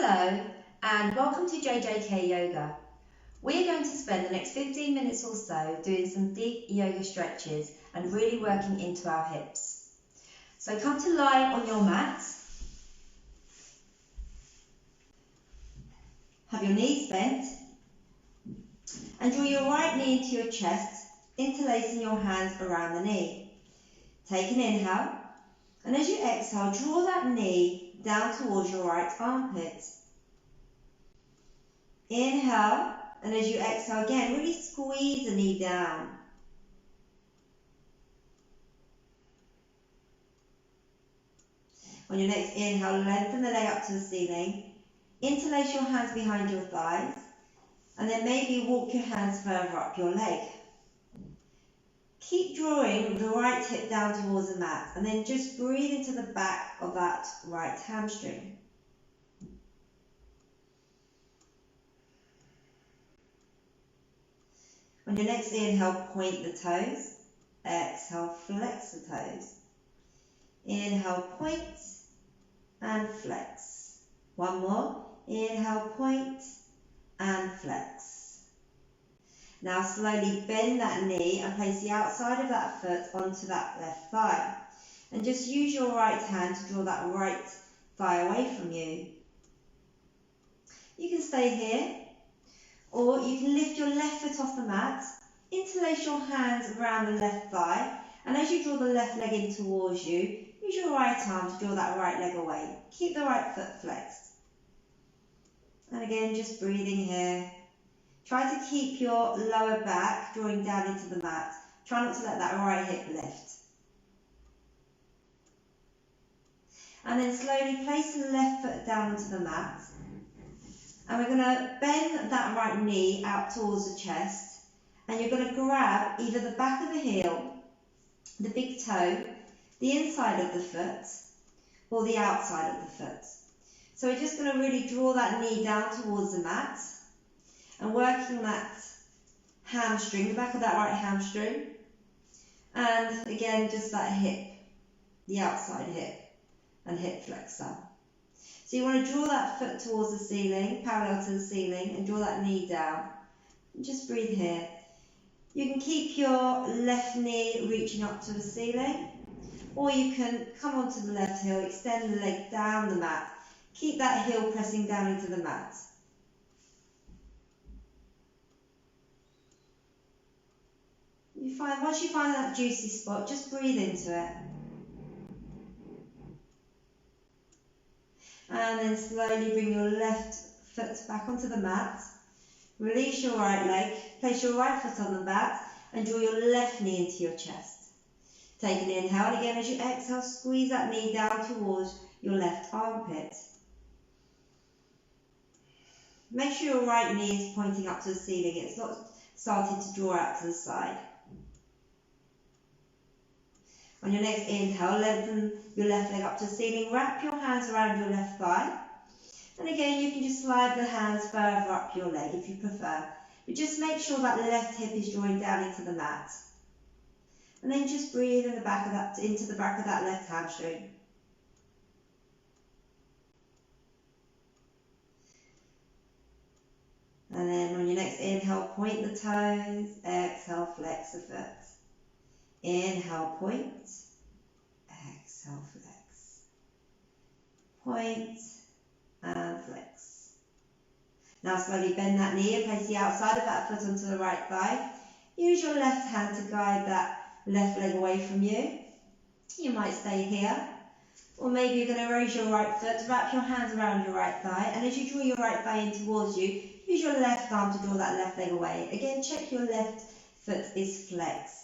Hello and welcome to JJK Yoga. We are going to spend the next 15 minutes or so doing some deep yoga stretches and really working into our hips. So come to lie on your mat. Have your knees bent and draw your right knee into your chest, interlacing your hands around the knee. Take an inhale, and as you exhale, draw that knee down towards your right armpit. Inhale, and as you exhale again, really squeeze the knee down. On your next inhale, lengthen the leg up to the ceiling. Interlace your hands behind your thighs, and then maybe walk your hands further up your leg. Keep drawing the right hip down towards the mat, and then just breathe into the back of that right hamstring. On your next inhale, point the toes. Exhale, flex the toes. Inhale, point and flex. One more. Inhale, point and flex. Now slowly bend that knee and place the outside of that foot onto that left thigh. And just use your right hand to draw that right thigh away from you. You can stay here, or you can lift your left foot off the mat, interlace your hands around the left thigh, and as you draw the left leg in towards you, use your right arm to draw that right leg away. Keep the right foot flexed. And again, just breathing here. Try to keep your lower back drawing down into the mat. Try not to let that right hip lift. And then slowly place the left foot down onto the mat. And we're going to bend that right knee out towards the chest. And you're going to grab either the back of the heel, the big toe, the inside of the foot, or the outside of the foot. So we're just going to really draw that knee down towards the mat and working that hamstring, the back of that right hamstring. And again, just that hip, the outside hip and hip flexor. So you want to draw that foot towards the ceiling, parallel to the ceiling, and draw that knee down. And just breathe here. You can keep your left knee reaching up to the ceiling, or you can come onto the left heel, extend the leg down the mat. Keep that heel pressing down into the mat. Once you find that juicy spot, just breathe into it. And then slowly bring your left foot back onto the mat. Release your right leg, place your right foot on the mat, and draw your left knee into your chest. Take an inhale, and again as you exhale, squeeze that knee down towards your left armpit. Make sure your right knee is pointing up to the ceiling, it's not starting to draw out to the side. On your next inhale, lengthen your left leg up to the ceiling, wrap your hands around your left thigh. And again, you can just slide the hands further up your leg if you prefer. But just make sure that left hip is drawing down into the mat. And then just breathe in the back of that, into the back of that left hamstring. And then on your next inhale, point the toes. Exhale, flex the foot. Inhale, point. Exhale, flex. Point and flex. Now slowly bend that knee and place the outside of that foot onto the right thigh. Use your left hand to guide that left leg away from you. You might stay here. Or maybe you're going to raise your right foot, wrap your hands around your right thigh, and as you draw your right thigh in towards you, use your left arm to draw that left leg away. Again, check your left foot is flexed.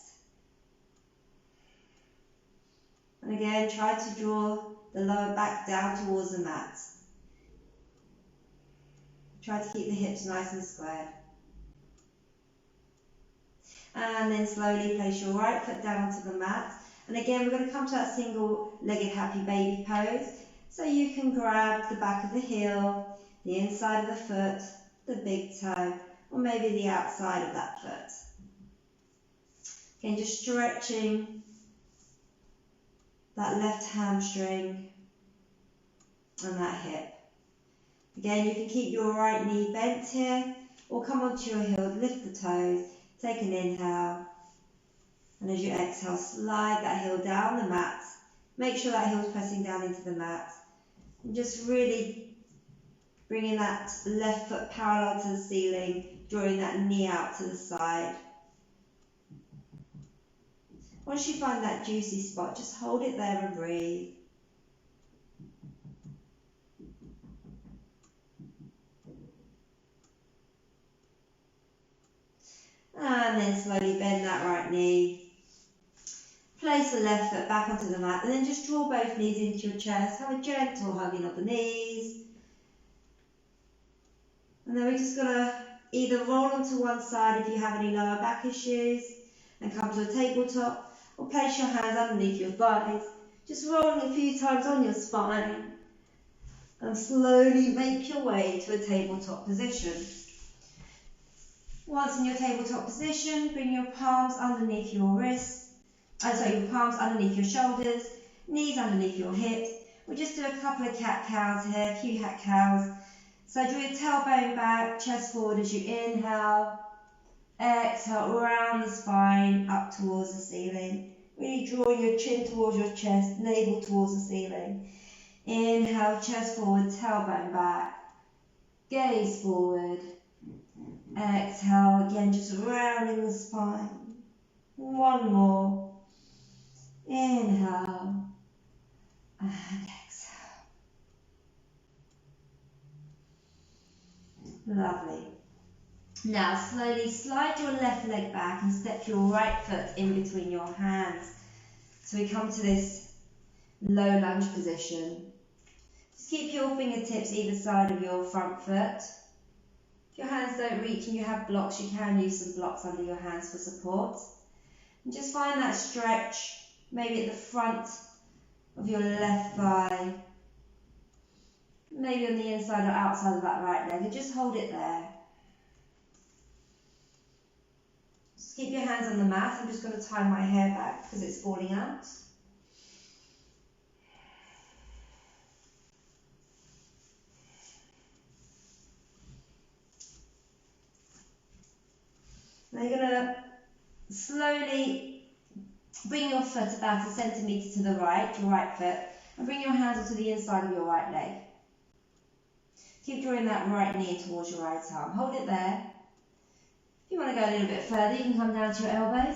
And again, try to draw the lower back down towards the mat. Try to keep the hips nice and squared. And then slowly place your right foot down onto the mat. And again, we're going to come to that single-legged happy baby pose. So you can grab the back of the heel, the inside of the foot, the big toe, or maybe the outside of that foot. Again, just stretching that left hamstring and that hip. Again, you can keep your right knee bent here, or come onto your heel, lift the toes, take an inhale, and as you exhale, slide that heel down the mat. Make sure that heel's pressing down into the mat, and just really bringing that left foot parallel to the ceiling, drawing that knee out to the side. Once you find that juicy spot, just hold it there and breathe. And then slowly bend that right knee. Place the left foot back onto the mat, and then just draw both knees into your chest. Have a gentle hugging of the knees. And then we're just going to either roll onto one side if you have any lower back issues and come to a tabletop, or place your hands underneath your thighs, just rolling a few times on your spine, and slowly make your way to a tabletop position. Once in your tabletop position, bring your palms underneath your wrists, your palms underneath your shoulders, knees underneath your hips. We'll just do a couple of cat-cows here, a few cat-cows. So draw your tailbone back, chest forward as you inhale. Exhale, round the spine, up towards the ceiling. Really drawing your chin towards your chest, navel towards the ceiling. Inhale, chest forward, tailbone back. Gaze forward. Exhale, again, just rounding the spine. One more. Inhale. And exhale. Lovely. Now slowly slide your left leg back and step your right foot in between your hands. So we come to this low lunge position. Just keep your fingertips either side of your front foot. If your hands don't reach and you have blocks, you can use some blocks under your hands for support. And just find that stretch, maybe at the front of your left thigh, maybe on the inside or outside of that right leg, and just hold it there. Just keep your hands on the mat. I'm just going to tie my hair back because it's falling out. Now you're going to slowly bring your foot about 1 centimetre to the right, your right foot, and bring your hands onto the inside of your right leg. Keep drawing that right knee towards your right arm. Hold it there. If you want to go a little bit further, you can come down to your elbows.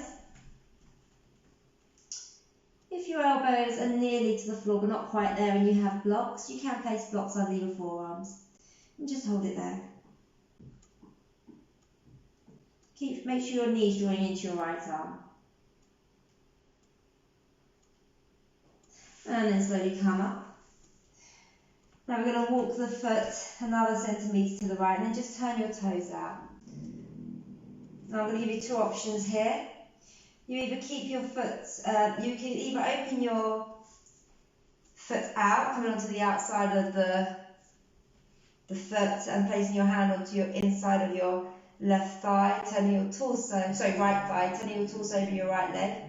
If your elbows are nearly to the floor but not quite there and you have blocks, you can place blocks under your forearms. And just hold it there. Make sure your knee's drawing into your right arm. And then slowly come up. Now we're going to walk the foot another centimetre to the right and then just turn your toes out. Now I'm going to give you two options here. You either keep your foot, you can either open your foot out, coming onto the outside of the foot and placing your hand onto your inside of your left thigh, turning your torso, right thigh, turning your torso over your right leg.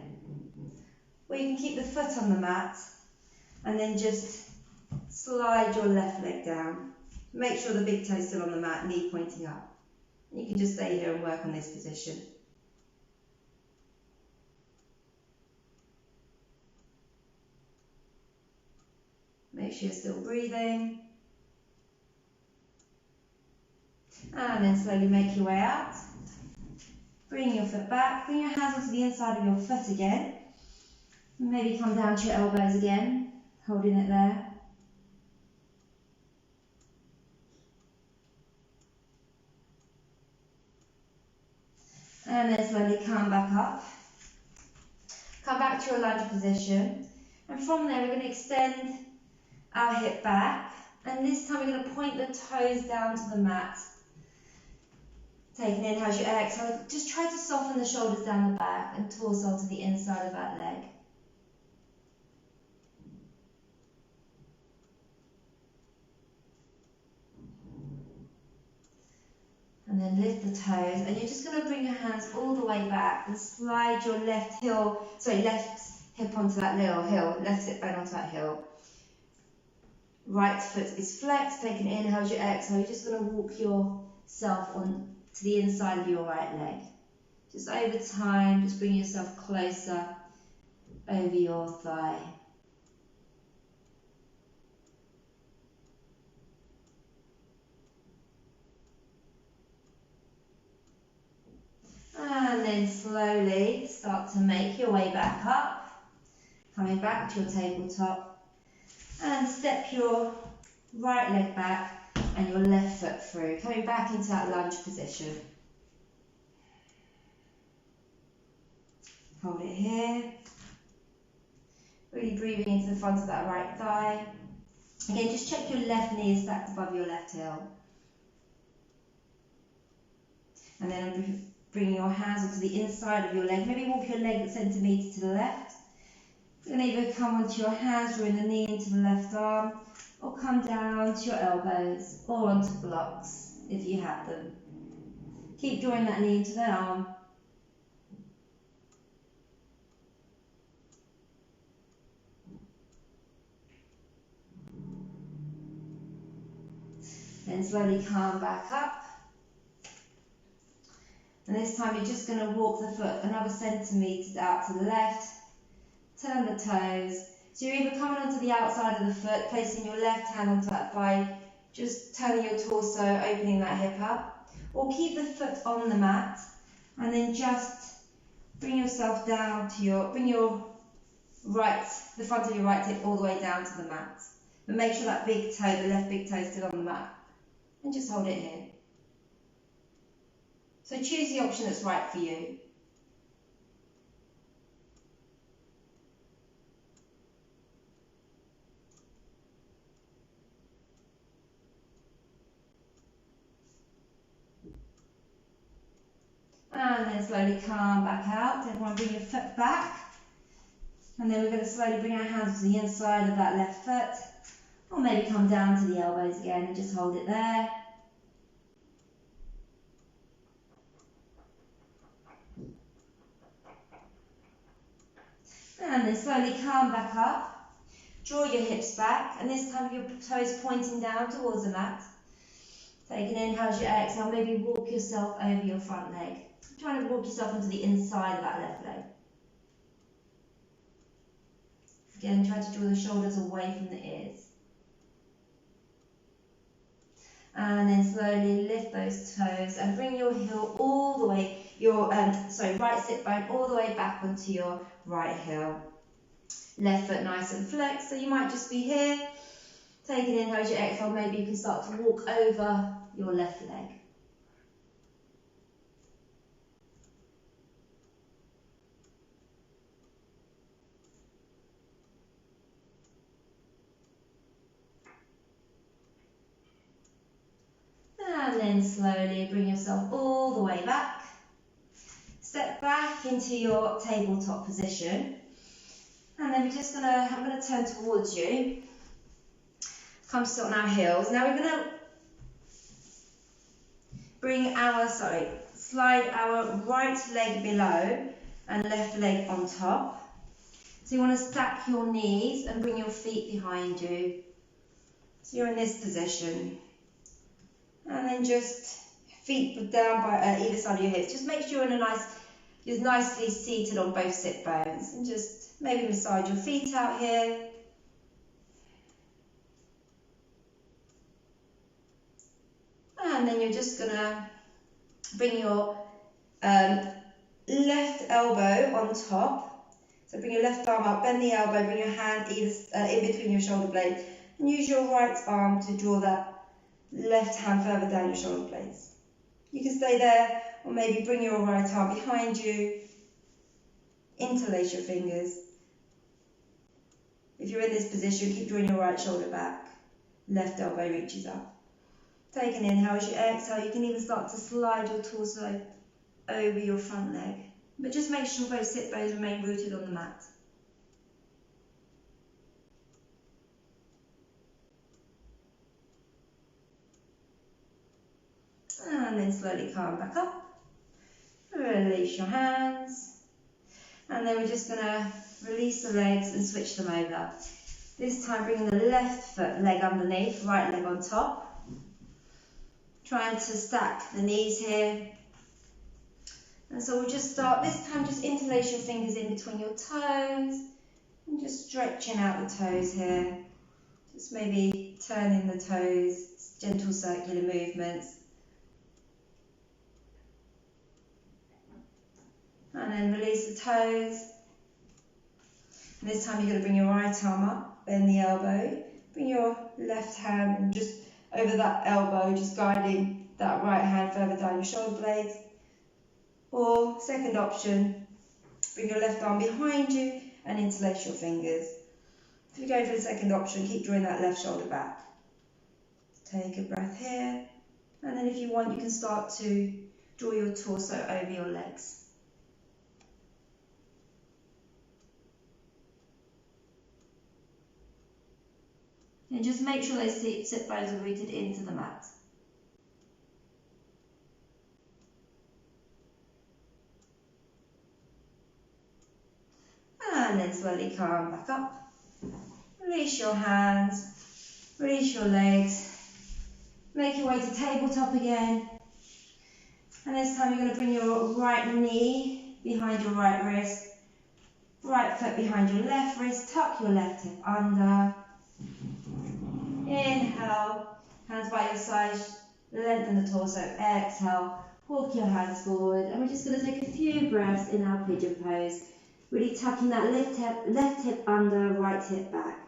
Or you can keep the foot on the mat and then just slide your left leg down. Make sure the big toe's still on the mat, knee pointing up. You can just stay here and work on this position. Make sure you're still breathing. And then slowly make your way out. Bring your foot back. Bring your hands onto the inside of your foot again. Maybe come down to your elbows again, holding it there. And then slowly come back up. Come back to your lunge position. And from there we're going to extend our hip back. And this time we're going to point the toes down to the mat. Take an inhale as you exhale. Just try to soften the shoulders down the back and torso to the inside of that leg. And then lift the toes, and you're just going to bring your hands all the way back and slide your left hip onto that little heel, left sit bone onto that heel. right foot is flexed. Take an inhale as you exhale. You're just going to walk yourself on to the inside of your right leg. Just over time, just bring yourself closer over your thigh. And then slowly start to make your way back up, coming back to your tabletop, and step your right leg back and your left foot through, coming back into that lunge position. Hold it here. Really breathing into the front of that right thigh. Again, just check your left knee is stacked above your left heel. And then bring your hands onto the inside of your leg. Maybe walk your leg a centimetre to the left. You're going to either come onto your hands, drawing the knee into the left arm, or come down to your elbows, or onto blocks if you have them. Keep drawing that knee into the arm. Then slowly come back up. And this time you're just going to walk the foot another centimetre out to the left. Turn the toes. So you're either coming onto the outside of the foot, placing your left hand onto that thigh, just turning your torso, opening that hip up. Or keep the foot on the mat and then just bring yourself down to bring your the front of your right hip all the way down to the mat. But make sure that big toe, the left big toe, is still on the mat. And just hold it here. So choose the option that's right for you. And then slowly come back out. Everyone bring your foot back. And then we're going to slowly bring our hands to the inside of that left foot. Or maybe come down to the elbows again and just hold it there. And then slowly come back up. Draw your hips back. And this time your toes pointing down towards the mat. Take an inhale as you exhale. Maybe walk yourself over your front leg. Try to walk yourself into the inside of that left leg. Again, try to draw the shoulders away from the ears. And then slowly lift those toes and bring your heel all the way, right sit bone all the way back onto your right heel. Left foot nice and flexed, so you might just be here. Take an inhale as you exhale, maybe you can start to walk over your left leg. And then slowly bring yourself all the way back. Step back into your tabletop position. And then I'm going to turn towards you. Come sit on our heels. Now we're going to slide our right leg below and left leg on top. So you want to stack your knees and bring your feet behind you. So you're in this position. And then just feet down by either side of your hips. Just make sure you're nicely seated on both sit bones. And just maybe massage your feet out here. And then you're just going to bring your left elbow on top. So bring your left arm up, bend the elbow, bring your hand in between your shoulder blades. And use your right arm to draw that left hand further down your shoulder blades. You can stay there, or maybe bring your right arm behind you, interlace your fingers. If you're in this position, keep drawing your right shoulder back, left elbow reaches up. Take an inhale as you exhale. You can even start to slide your torso over your front leg, but just make sure both sit bones remain rooted on the mat. And then slowly come back up. Release your hands. And then we're just going to release the legs and switch them over. This time bringing the left foot leg underneath, right leg on top. Trying to stack the knees here. And so we'll just start, this time just interlace your fingers in between your toes. And just stretching out the toes here. Just maybe turning the toes, gentle circular movements. And then release the toes. And this time you're going to bring your right arm up, bend the elbow. Bring your left hand and just over that elbow, just guiding that right hand further down your shoulder blades. Or second option, bring your left arm behind you and interlace your fingers. If you go for the second option, keep drawing that left shoulder back. Take a breath here. And then if you want, you can start to draw your torso over your legs. And just make sure those sit bones are rooted into the mat. And then slowly come back up. Release your hands, release your legs. Make your way to tabletop again. And this time you're going to bring your right knee behind your right wrist. Right foot behind your left wrist. Tuck your left hip under. Inhale, hands by your side, lengthen the torso. Exhale, walk your hands forward. And we're just going to take a few breaths in our pigeon pose. Really tucking that left hip under, right hip back.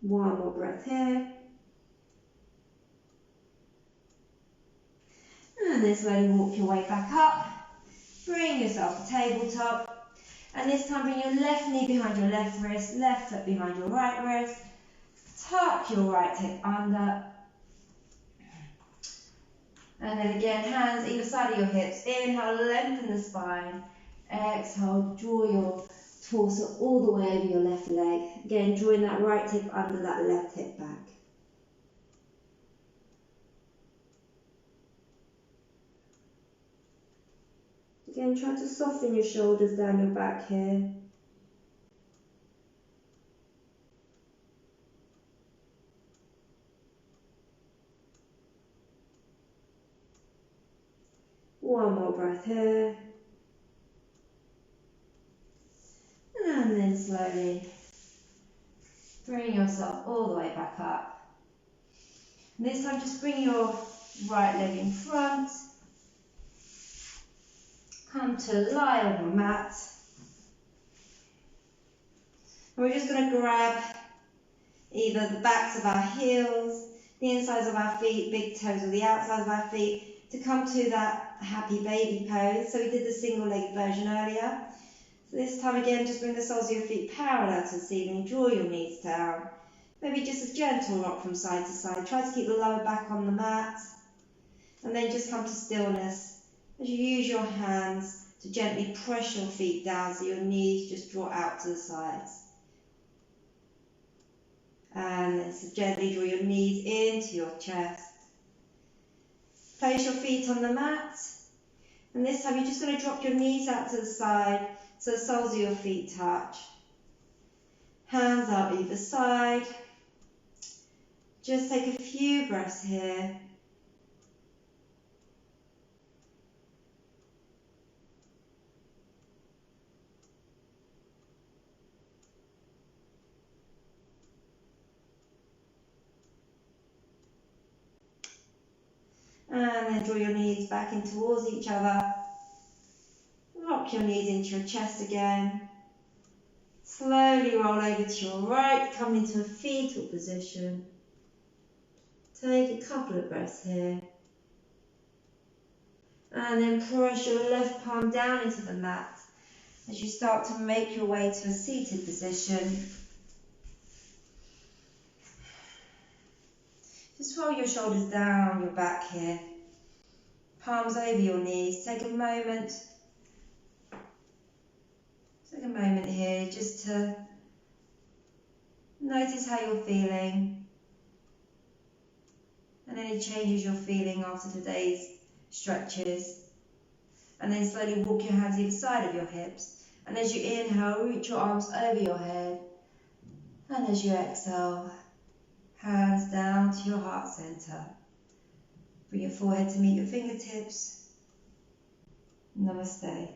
One more breath here. And then slowly walk your way back up. Bring yourself to tabletop. And this time bring your left knee behind your left wrist, left foot behind your right wrist. Tuck your right hip under. And then again, hands either side of your hips. Inhale, lengthen the spine. Exhale, draw your torso all the way over your left leg. Again, drawing that right hip under, that left hip back. Again, try to soften your shoulders down your back here. One more breath here. And then slowly bring yourself all the way back up. And this time just bring your right leg in front. Come to lie on your mat. And we're just going to grab either the backs of our heels, the insides of our feet, big toes, or the outside of our feet to come to that happy baby pose. So we did the single leg version earlier. So this time again, just bring the soles of your feet parallel to the ceiling, draw your knees down. Maybe just a gentle rock from side to side. Try to keep the lower back on the mat. And then just come to stillness as you use your hands to gently press your feet down so your knees just draw out to the sides. And then so gently draw your knees into your chest. Place your feet on the mat. And this time you're just going to drop your knees out to the side so the soles of your feet touch. Hands out either side. Just take a few breaths here. And then draw your knees back in towards each other. Rock your knees into your chest again. Slowly roll over to your right, come into a fetal position. Take a couple of breaths here. And then press your left palm down into the mat as you start to make your way to a seated position. Just roll your shoulders down your back here. Palms over your knees. Take a moment here just to notice how you're feeling. any changes you're feeling after today's stretches. And then slowly walk your hands either side of your hips. And as you inhale, reach your arms over your head. And as you exhale, hands down to your heart center. Bring your forehead to meet your fingertips. Namaste.